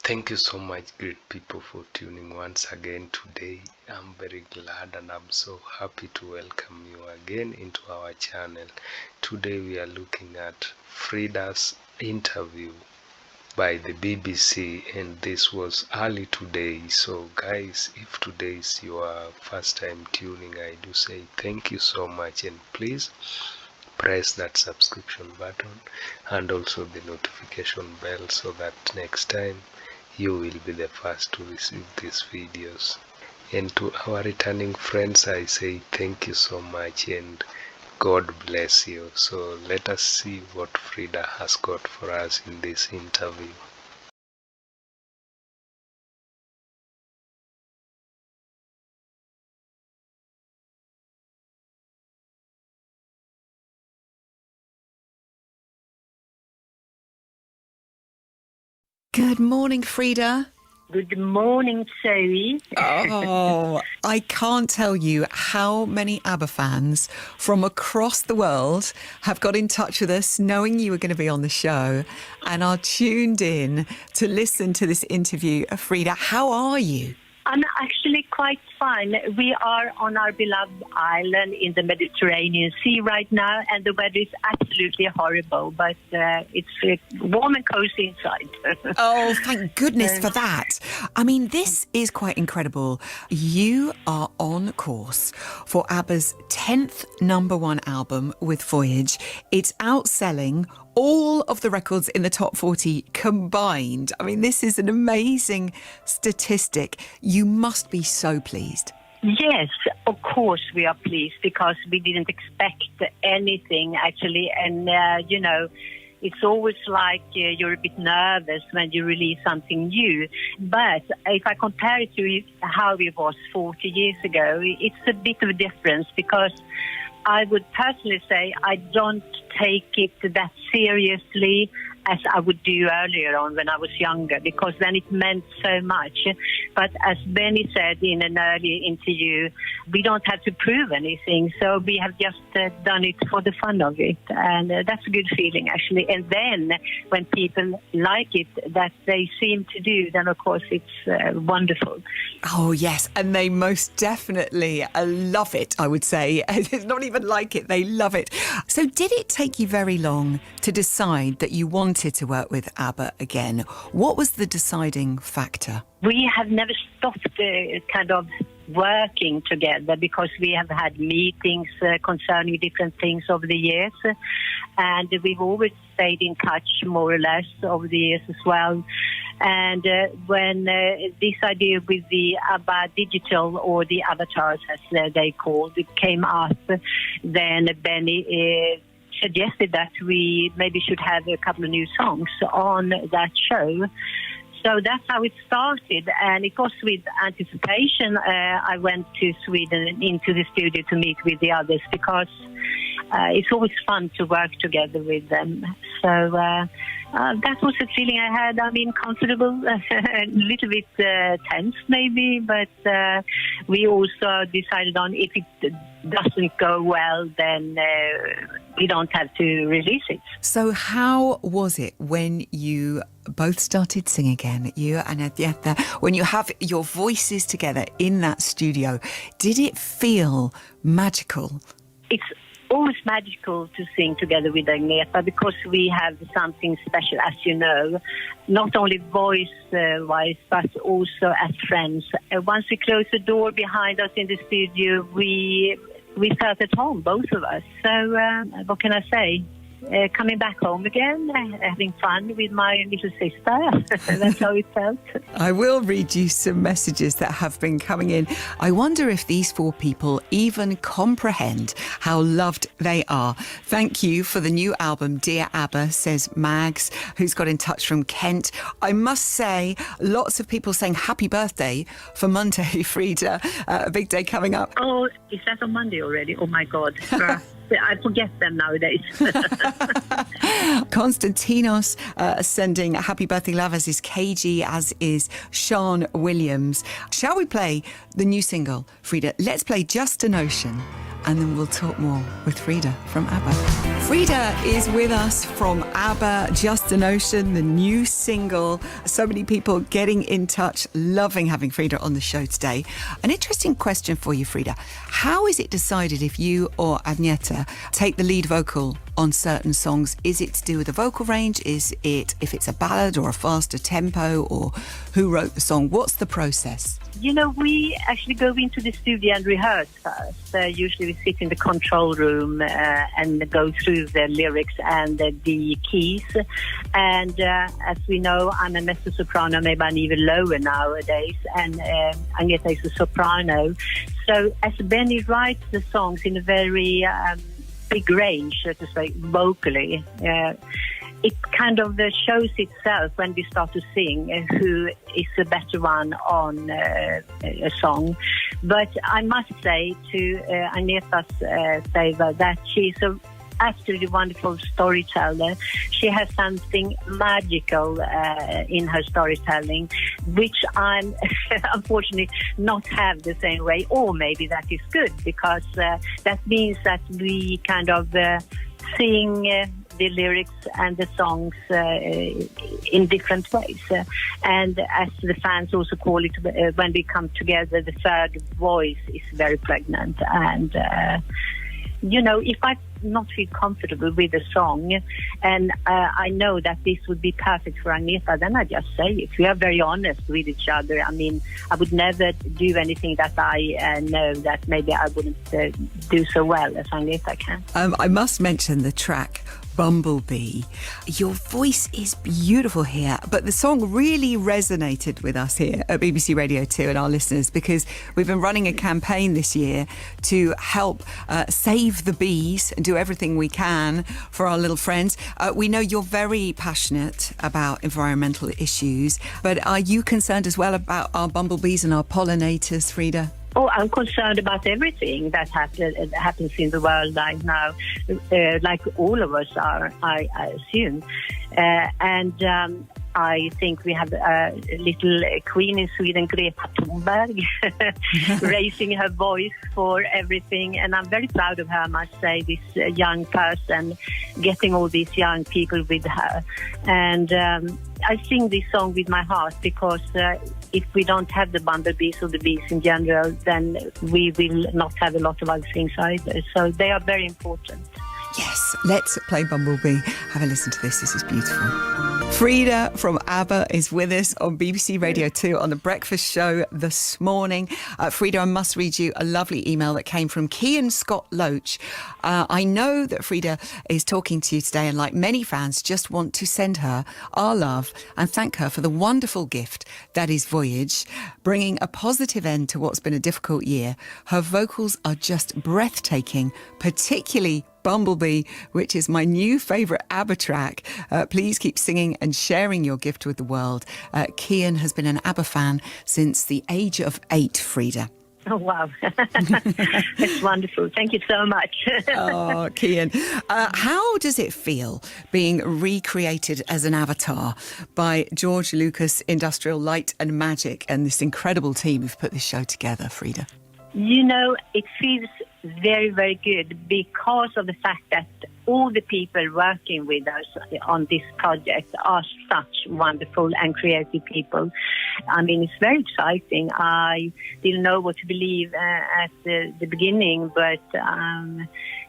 Thank you so much, great people, for tuning once again today. I'm very glad and I'm so happy to welcome you again into our channel. Today we are looking at Frida's interview by the BBC, and this was early today. So guys, if today is your first time tuning, I do say thank you so much, and please press that subscription button and also the notification bell so that next time you will be the first to receive these videos. And to our returning friends, I say thank you so much and God bless you. So let us see what Frida has got for us in this interview. Good morning, Frida. Good morning, Zoe. Oh, I can't tell you how many ABBA fans from across the world have got in touch with us knowing you were going to be on the show and are tuned in to listen to this interview. Frida, how are you? I'm actually quite fine. We are on our beloved island in the Mediterranean Sea right now, and the weather is absolutely horrible, but it's warm and cozy inside. Oh, thank goodness for that. I mean, this is quite incredible. You are on course for ABBA's 10th #1 album with Voyage. It's outselling all of the records in the top 40 combined. I mean, this is an amazing statistic. You must be so pleased. Yes, of course we are pleased because we didn't expect anything actually. And, it's always like you're a bit nervous when you release something new. But if I compare it to how it was 40 years ago, it's a bit of a difference because I would personally say I don't take it that seriously as I would do earlier on when I was younger, because then it meant so much. But as Benny said in an earlier interview, we don't have to prove anything, so we have just done it for the fun of it, and that's a good feeling actually. And then when people like it, that they seem to do, then of course it's wonderful. Oh yes, and they most definitely love it, I would say. It's not even like it, they love it. So did it take you very long to decide that you wanted to work with ABBA again? What was the deciding factor? We have never stopped kind of working together because we have had meetings concerning different things over the years, and we've always stayed in touch more or less over the years as well. And when this idea with the ABBA Digital, or the avatars as they called it, came up, then Benny suggested that we maybe should have a couple of new songs on that show. So that's how it started, and it was with anticipation. I went to Sweden into the studio to meet with the others because it's always fun to work together with them. So that was the feeling I had. I mean, comfortable, a little bit tense maybe, but we also decided on if it doesn't go well, then we don't have to release it. So how was it when you both started singing again, you and Agneta, when you have your voices together in that studio? Did it feel magical? It's always magical to sing together with Agneta because we have something special, as you know, not only voice-wise, but also as friends. Once we closed the door behind us in the studio, we felt at home, both of us. So what can I say? Coming back home again, having fun with my little sister. That's how it felt. I will read you some messages that have been coming in. I wonder if these four people even comprehend how loved they are. Thank you for the new album, Dear ABBA, says Mags, who's got in touch from Kent. I must say, lots of people saying happy birthday for Monday, Frida. A big day coming up. Oh, is that on Monday already? Oh, my God. I forget them nowadays. Konstantinos sending happy birthday love, as is KG, as is Sean Williams. Shall we play the new single, Frida? Let's play Just an Ocean. and then we'll talk more with Frida from ABBA. Frida is with us from ABBA, Just an Ocean, the new single. So many people getting in touch, loving having Frida on the show today. An interesting question for you, Frida. How is it decided if you or Agneta take the lead vocal on certain songs? Is it to do with the vocal range? Is it if it's a ballad or a faster tempo, or who wrote the song? What's the process? You know, we actually go into the studio and rehearse first. Usually we sit in the control room and go through the lyrics and the keys. And as we know, I'm a mezzo-soprano, maybe I'm even lower nowadays, and Agneta is a soprano. So as Benny writes the songs in a very big range, so to say, vocally, it kind of shows itself when we start to sing who is the better one on a song. But I must say to Agneta's favor that she's a absolutely wonderful storyteller. She has something magical in her storytelling, which I'm unfortunately not have the same way, or maybe that is good, because that means that we kind of sing the lyrics and the songs in different ways. And as the fans also call it, when we come together, the third voice is very pregnant. And you know, if I not feel comfortable with a song and I know that this would be perfect for Agneta, then I just say it. We are very honest with each other. I mean, I would never do anything that I know that maybe I wouldn't do so well as Agneta can. I must mention the track Bumblebee. Your voice is beautiful here, but the song really resonated with us here at BBC Radio 2 and our listeners, because we've been running a campaign this year to help save the bees and do everything we can for our little friends. We know you're very passionate about environmental issues, but are you concerned as well about our bumblebees and our pollinators, Frida? Oh, I'm concerned about everything that happens in the world right now, like all of us are, I assume. And I think we have a little queen in Sweden, Greta Thunberg, raising her voice for everything. And I'm very proud of her, I must say, this young person, getting all these young people with her. And I sing this song with my heart, because if we don't have the bumblebees or the bees in general, then we will not have a lot of other things either. So they are very important. Yes, let's play Bumblebee. Have a listen to this. This is beautiful. Frida from ABBA is with us on BBC Radio 2 on The Breakfast Show this morning. Frida, I must read you a lovely email that came from Cian Scott Loach. I know that Frida is talking to you today, and like many fans, just want to send her our love and thank her for the wonderful gift that is Voyage, bringing a positive end to what's been a difficult year. Her vocals are just breathtaking, particularly Bumblebee, which is my new favourite ABBA track. Please keep singing and sharing your gift with the world. Cian has been an ABBA fan since the age of 8, Frida. Oh, wow. That's wonderful. Thank you so much. Oh, Cian. How does it feel being recreated as an avatar by George Lucas Industrial Light and Magic and this incredible team who've put this show together, Frida? You know, it feels very, very good because of the fact that all the people working with us on this project are such wonderful and creative people. I mean, it's very exciting. I didn't know what to believe at the beginning, but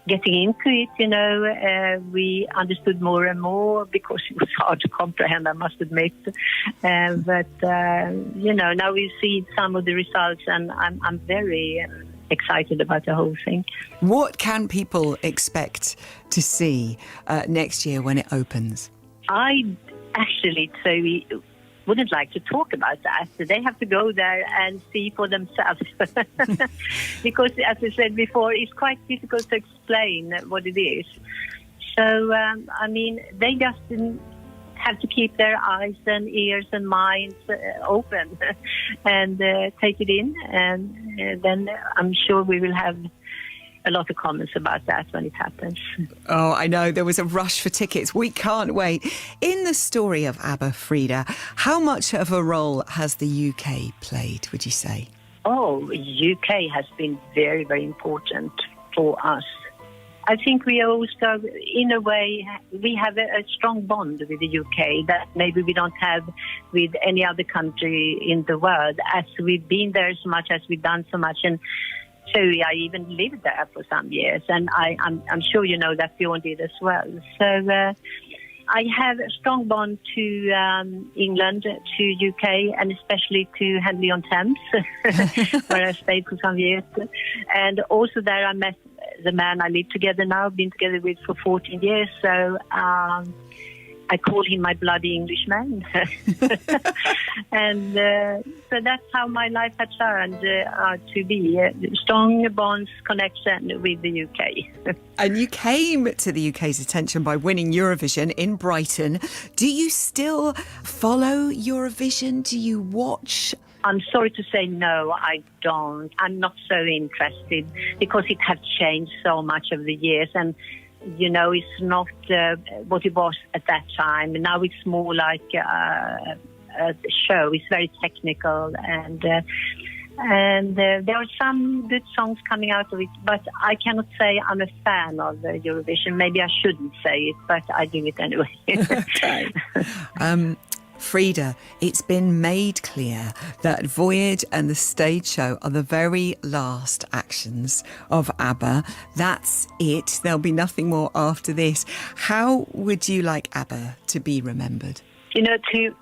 getting into it, you know, we understood more and more, because it was hard to comprehend, I must admit. But you know, now we see some of the results, and I'm very excited about the whole thing. What can people expect to see next year when it opens? I actually wouldn't like to talk about that. They have to go there and see for themselves. Because, as I said before, it's quite difficult to explain what it is. So, I mean, they just have to keep their eyes and ears and minds open and take it in. And then I'm sure we will have a lot of comments about that when it happens. Oh, I know. There was a rush for tickets. We can't wait. In the story of ABBA, Frida, how much of a role has the UK played, would you say? Oh, UK has been very, very important for us. I think we also, in a way, we have a strong bond with the UK that maybe we don't have with any other country in the world, as we've been there so much, as we've done so much. And so I even lived there for some years, and I'm sure you know that Bjorn did as well. So I have a strong bond to England, to UK, and especially to Henley-on-Thames, where I stayed for some years. And also there I met the man I live together now, been together with for 14 years. So I call him my bloody Englishman. And so that's how my life had turned to be a strong bonds connection with the UK. And you came to the UK's attention by winning Eurovision in Brighton. Do you still follow Eurovision? Do you watch? I'm sorry to say no, I don't. I'm not so interested because it has changed so much over the years, and you know, it's not what it was at that time. Now it's more like a show. It's very technical, and there are some good songs coming out of it, but I cannot say I'm a fan of Eurovision. Maybe I shouldn't say it, but I do it anyway. Okay. Frida, it's been made clear that Voyage and the stage show are the very last actions of ABBA. That's it. There'll be nothing more after this. How would you like ABBA to be remembered? You know, to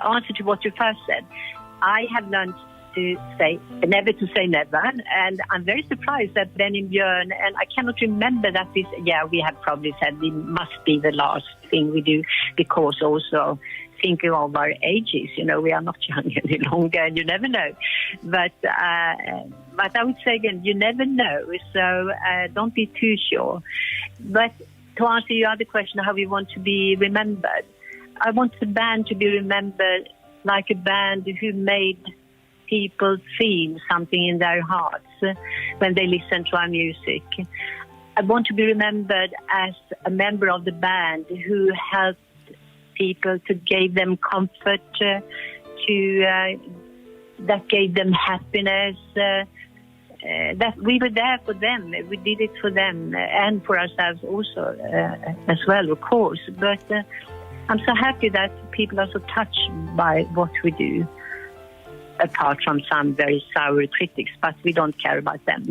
answer to what you first said, I have learned to say never to say never, and I'm very surprised that Ben and Björn, and I cannot remember that this, we have probably said it must be the last thing we do, because also thinking of our ages, you know, we are not young any longer, and you never know. But I would say again, you never know, so don't be too sure. But to answer your other question, how we want to be remembered, I want the band to be remembered like a band who made people feel something in their hearts when they listen to our music. I want to be remembered as a member of the band who helped people, to give them comfort, that gave them happiness, that we were there for them. We did it for them and for ourselves also as well, of course. But I'm so happy that people are so touched by what we do, apart from some very sour critics, but we don't care about them.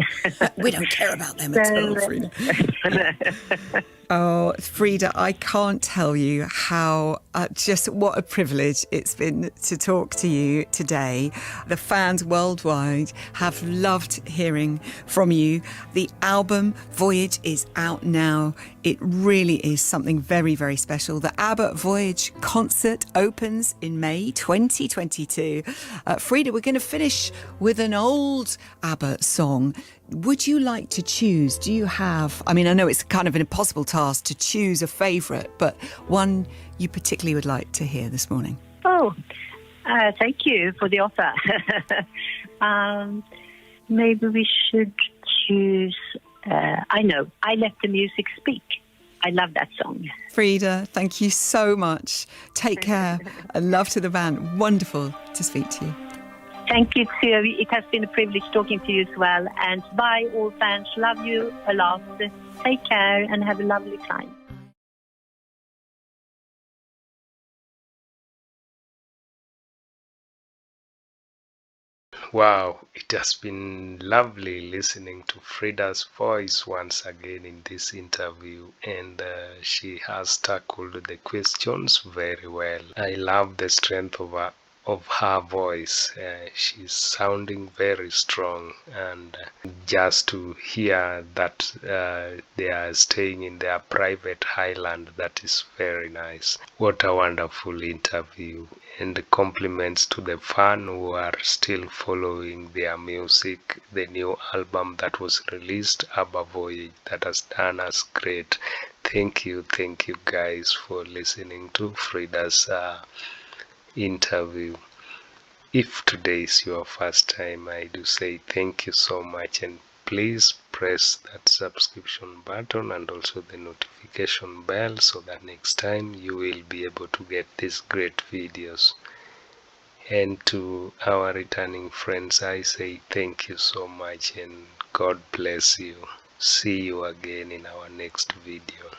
We don't care about them at all, Frida. Oh, Frida, I can't tell you how, just what a privilege it's been to talk to you today. The fans worldwide have loved hearing from you. The album Voyage is out now. It really is something very, very special. The ABBA Voyage concert opens in May 2022. Frida, we're going to finish with an old ABBA song. Would you like to choose? Do you have, I mean, I know it's kind of an impossible task to choose a favourite, but one you particularly would like to hear this morning? Oh, thank you for the offer. Maybe we should choose, I know, I Let the Music Speak. I love that song. Frida, thank you so much. Take care and love to the band. Wonderful to speak to you. Thank you, too. It has been a privilege talking to you as well. And bye, all fans. Love you a lot. Take care and have a lovely time. Wow, it has been lovely listening to Frida's voice once again in this interview, and she has tackled the questions very well. I love the strength of her voice. She's sounding very strong, and just to hear that they are staying in their private highland, that is very nice. What a wonderful interview, and compliments to the fan who are still following their music. The new album that was released, ABBA Voyage, that has done us great. Thank you guys for listening to Frida's interview. If today is your first time, I do say thank you so much, and please press that subscription button and also the notification bell so that next time you will be able to get these great videos. And to our returning friends, I say thank you so much and God bless you. See you again in our next video.